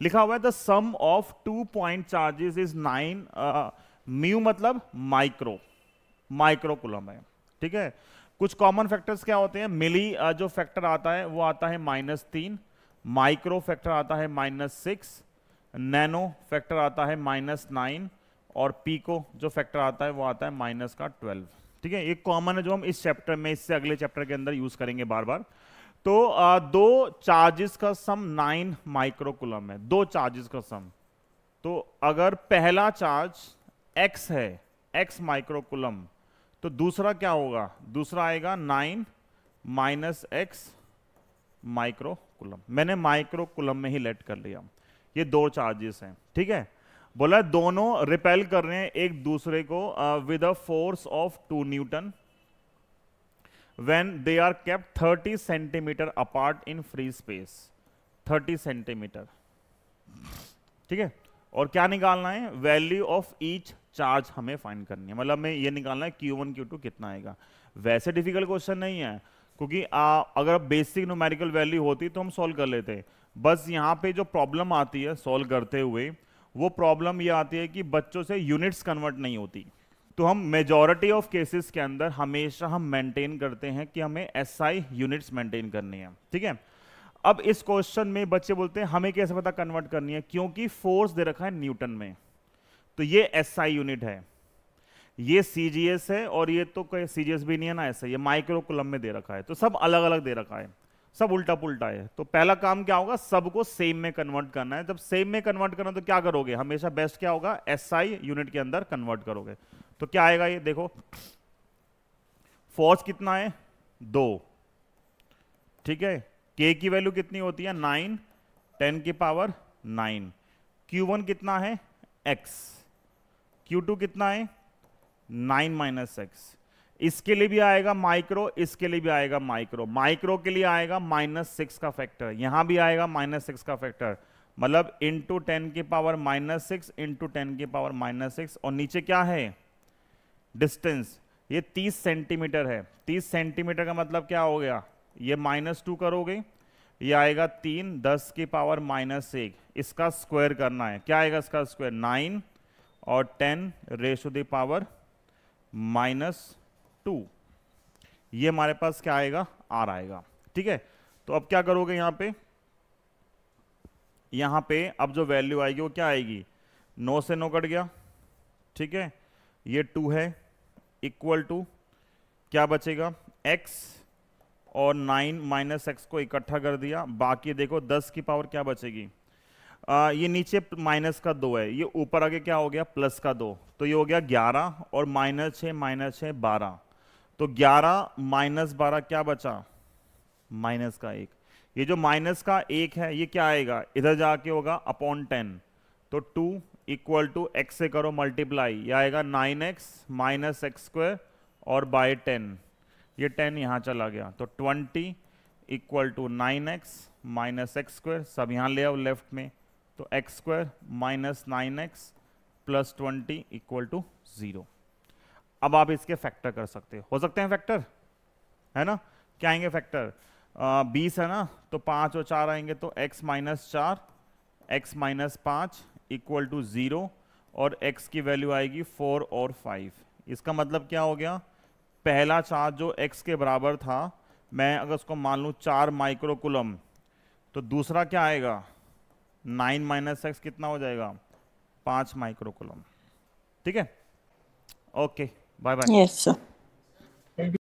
लिखा हुआ है the sum of 2 point charges is 9 mu मतलब माइक्रो कूलम है, ठीक है। कुछ कॉमन फैक्टर्स क्या होते हैं, मिली जो फैक्टर आता है वो आता है -3, माइक्रो फैक्टर आता है -6, नैनो फैक्टर आता है -9 और पीको जो फैक्टर आता है वो आता है -12, ठीक है। एक कॉमन है जो हम इस चैप्टर में, इससे अगले चैप्टर के अंदर यूज करेंगे बार बार। तो दो चार्जेस का सम 9 माइक्रो कूलम है, दो चार्जेस का सम। तो अगर पहला चार्ज x है, x माइक्रो कूलम, तो दूसरा क्या होगा, दूसरा आएगा 9 -x माइक्रो कूलम। मैंने माइक्रो कूलम में ही लेट कर लिया। ये दो चार्जेस हैं, ठीक है। बोला दोनों रिपेल कर रहे हैं एक दूसरे को with a force of 2 Newton when they are kept 30 centimetre apart in free space, 30 centimetre, ठीक है। और क्या निकालना है, वैल्यू ऑफ ईच चार्ज हमें फाइंड करनी है, मतलब हमें ये निकालना है Q1 Q2 कितना आएगा। वैसे डिफिकल्ट क्वेश्चन नहीं है, क्योंकि अगर बेसिक न्यूमेरिकल वैल्यू होती तो हम सॉल्व कर लेते। बस यहाँ पे जो प्रॉब्लम आती है सॉल्व करते हुए, वो प्रॉब्लम ये आती है कि बच्चों से यूनिट्स कन्वर्ट नहीं होती। तो हम मेजॉरिटी ऑफ केसेस के अंदर हमेशा हम मेंटेन करते हैं कि हमें एसआई यूनिट्स मेंटेन करनी है, ठीक है। अब इस क्वेश्चन में बच्चे बोलते हैं हमें कैसे पता कन्वर्ट करनी है, क्योंकि फोर्स दे रखा है न्यूटन में, तो ये एसआई यूनिट है, ये सीजीएस है, और ये तो कोई सीजीएस भी नहीं है ना, ऐसा ये माइक्रो कूलम में दे रखा है। तो सब अलग अलग दे रखा है, सब उल्टा पुल्टा है। तो पहला काम क्या होगा, सबको सेम में कन्वर्ट करना है। जब सेम में कन्वर्ट करना तो क्या करोगे, हमेशा बेस्ट क्या होगा, एसआई यूनिट के अंदर कन्वर्ट करोगे। तो क्या आएगा, ये देखो फोर्स कितना है 2, ठीक है। के की वैल्यू कितनी होती है 9 10 की पावर 9। Q1 कितना है x, Q2 कितना है 9 - x। इसके लिए भी आएगा माइक्रो, इसके लिए भी आएगा माइक्रो। माइक्रो के लिए आएगा -6 का फैक्टर, यहां भी आएगा -6 का फैक्टर, मतलब इंटू 10 की पावर -6 इंटू 10 की पावर -6। और नीचे क्या है डिस्टेंस, ये 30 सेंटीमीटर है। 30 सेंटीमीटर का मतलब क्या हो गया, ये -2 करोगे, ये आएगा 3 10 की पावर -1, इसका स्क्वायर करना है। क्या आएगा इसका स्क्वायर, 9 और 10 रेज़ टू द पावर -2। ये हमारे पास क्या आएगा, R आएगा, ठीक है। तो अब क्या करोगे यहां पे अब जो वैल्यू आएगी वो क्या आएगी, 9 से 9 कट गया, ठीक है। ये 2 है, इक्वल टू क्या बचेगा, x और 9 - x को इकट्ठा कर दिया, बाकी देखो 10 की पावर क्या बचेगी, ये नीचे माइनस का 2 है, ये ऊपर आगे क्या हो गया प्लस का 2, तो ये हो गया 11 और -6 12। तो 11 - 12 क्या बचा, माइनस का 1। ये जो माइनस का 1 है ये क्या आएगा, इधर जाके होगा अपॉन 10, तो 2 इक्वल टू एक्स से करो मल्टीप्लाई, ये आएगा 9x - x² और बाय 10, ये 10 यहाँ चला गया, तो 20 इक्वल टू 9x - x², सब यहाँ ले आओ लेफ्ट में, तो x² - 9x + 20 इक्वल टू 0। अब आप इसके फैक्टर कर सकते हो सकते हैं फैक्टर, है ना। क्या आएंगे फैक्टर, 20 है ना, तो 5 और 4 आएंगे, तो x - 4 x - 5 इक्वल टू 0, और x की वैल्यू आएगी 4 और 5। इसका मतलब क्या हो गया, पहला चार्ज जो x के बराबर था, मैं अगर उसको मान लूँ 4 माइक्रो कूलम, तो दूसरा क्या आएगा 9 - x कितना हो जाएगा 5 माइक्रो कूलम, ठीक है। Okay bye bye. Yes sir.